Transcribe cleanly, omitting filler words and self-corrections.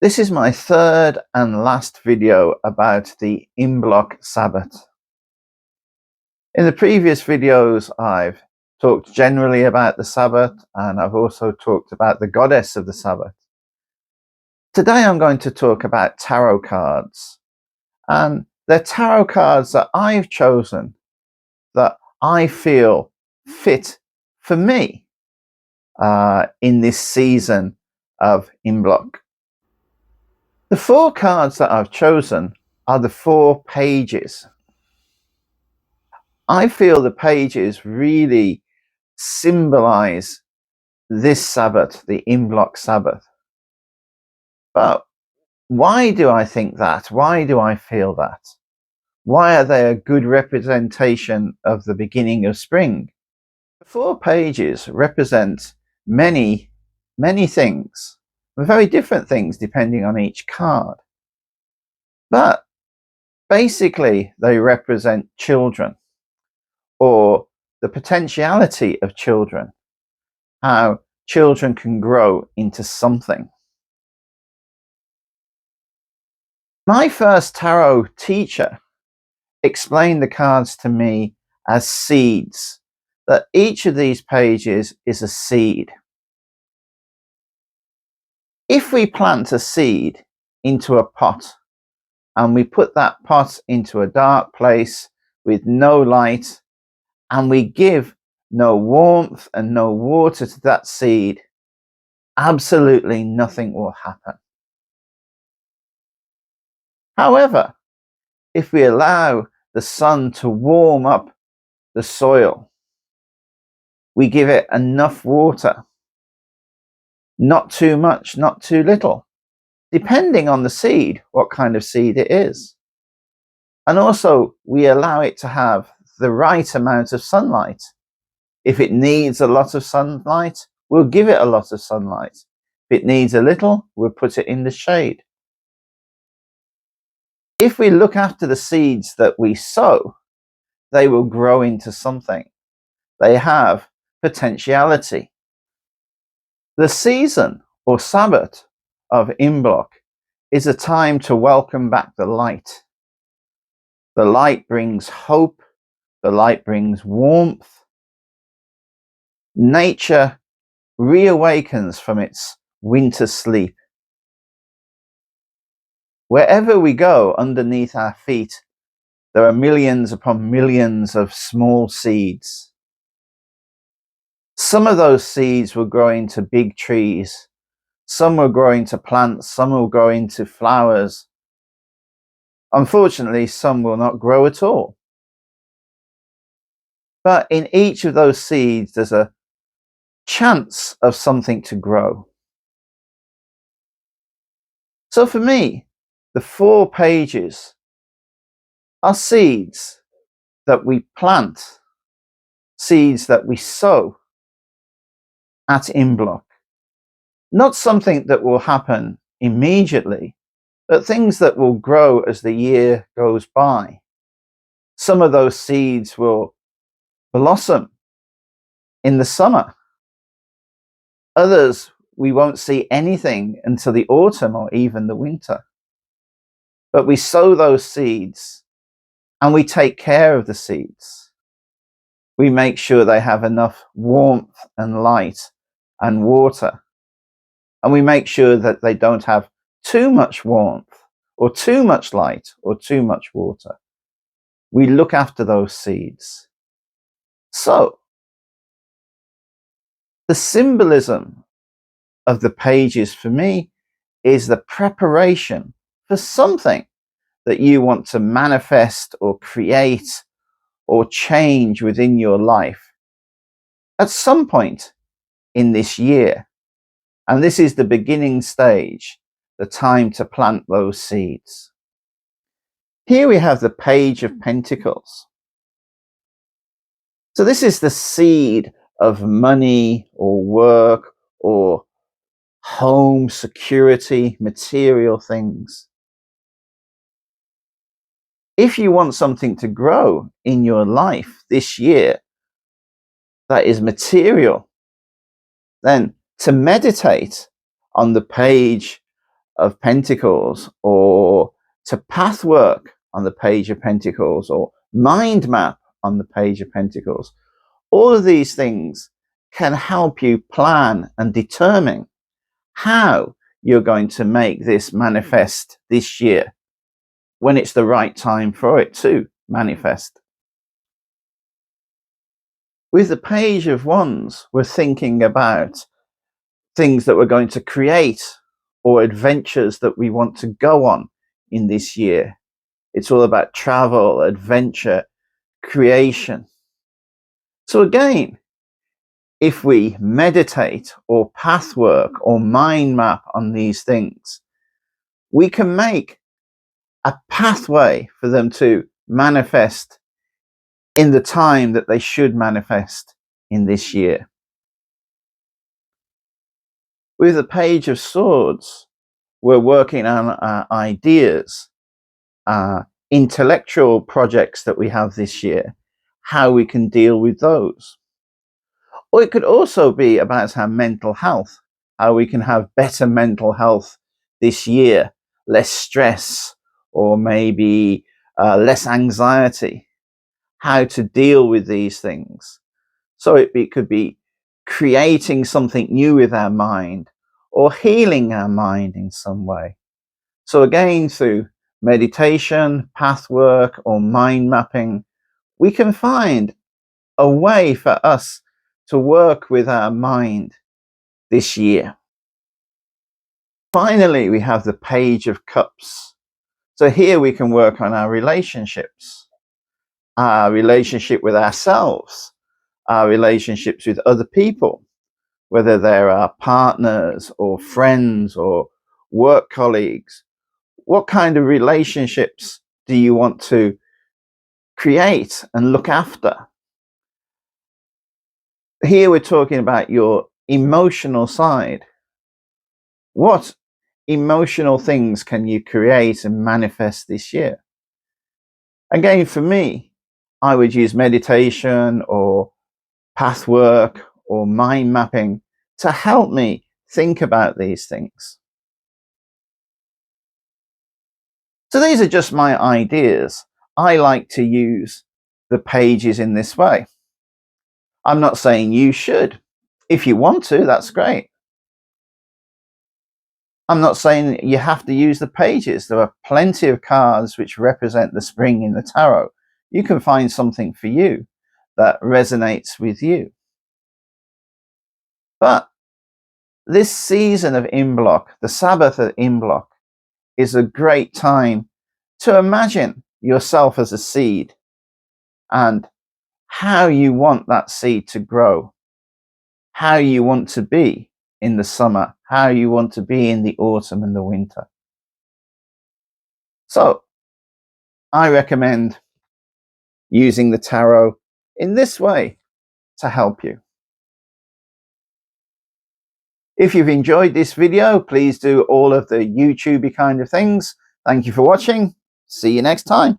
This is my third and last video about the Imbolc Sabbath. In the previous videos, I've talked generally about the Sabbath, and I've also talked about the goddess of the Sabbath. Today I'm going to talk about tarot cards, and they're tarot cards that I've chosen that I feel fit for me in this season of Imbolc. The four cards that I've chosen are the 4 pages. I feel the pages really symbolize this Sabbath, the Imbolc Sabbath. But why do I think that? Why do I feel that? Why are they a good representation of the beginning of spring? The 4 pages represent many things, very different things depending on each card. But basically, they represent children, or the potentiality of children, how children can grow into something. My first tarot teacher explained the cards to me as seeds, that each of these pages is a seed. If we plant a seed into a pot and we put that pot into a dark place with no light, and we give no warmth and no water to that seed, absolutely nothing will happen. However, if we allow the sun to warm up the soil, we give it enough water, not too much, not too little, depending on the seed, what kind of seed it is. And also, we allow it to have the right amount of sunlight. If it needs a lot of sunlight, we'll give it a lot of sunlight. If it needs a little, we'll put it in the shade. If we look after the seeds that we sow, they will grow into something. They have potentiality. The season or Sabbath of Imbolc is a time to welcome back the light. The light brings hope. The light brings warmth. Nature reawakens from its winter sleep. Wherever we go, underneath our feet, there are millions upon millions of small seeds. Some of those seeds will grow into big trees. Some will grow into plants. Some will grow into flowers. Unfortunately, some will not grow at all. But in each of those seeds, there's a chance of something to grow. So for me, the 4 pages are seeds that we plant, seeds that we sow at Imbolc. Not something that will happen immediately, but things that will grow as the year goes by. Some of those seeds will blossom in the summer. Others, we won't see anything until the autumn or even the winter. But we sow those seeds and we take care of the seeds. We make sure they have enough warmth and light and water. And we make sure that they don't have too much warmth or too much light or too much water. We look after those seeds. So, the symbolism of the pages for me is the preparation for something that you want to manifest or create or change within your life at some point in this year. And this is the beginning stage, the time to plant those seeds. Here we have the Page of Pentacles. So this is the seed of money or work or home security, material things. If you want something to grow in your life this year that is material, then to meditate on the Page of Pentacles, or to path work on the Page of Pentacles, or mind map on the Page of Pentacles. All of these things can help you plan and determine how you're going to make this manifest this year, when it's the right time for it to manifest. With the Page of Wands, we're thinking about things that we're going to create or adventures that we want to go on in this year. It's all about travel, adventure, creation. So again, if we meditate or path work or mind map on these things, we can make a pathway for them to manifest in the time that they should manifest in this year. With the Page of Swords, we're working on our ideas, intellectual projects that we have this year, how we can deal with those. Or it could also be about our mental health, how we can have better mental health this year, less stress, or maybe less anxiety, how to deal with these things. So it could be creating something new with our mind, or healing our mind in some way. So again, through meditation, path work, or mind mapping, we can find a way for us to work with our mind this year. Finally, we have the Page of Cups. So here we can work on our relationships, our relationship with ourselves, our relationships with other people, whether they're our partners or friends or work colleagues. What kind of relationships do you want to create and look after? Here we're talking about your emotional side. What emotional things can you create and manifest this year? Again, for me, I would use meditation or path work or mind mapping to help me think about these things. So these are just my ideas. I like to use the pages in this way. I'm not saying you should. If you want to, that's great. I'm not saying you have to use the pages. There are plenty of cards which represent the spring in the tarot. You can find something for you that resonates with you. But this season of Imbolc, the Sabbath of Imbolc, is a great time to imagine yourself as a seed and how you want that seed to grow, how you want to be in the summer, how you want to be in the autumn and the winter. So I recommend using the tarot in this way to help you. If you've enjoyed this video, please do all of the YouTubey kind of things. Thank you for watching. See you next time.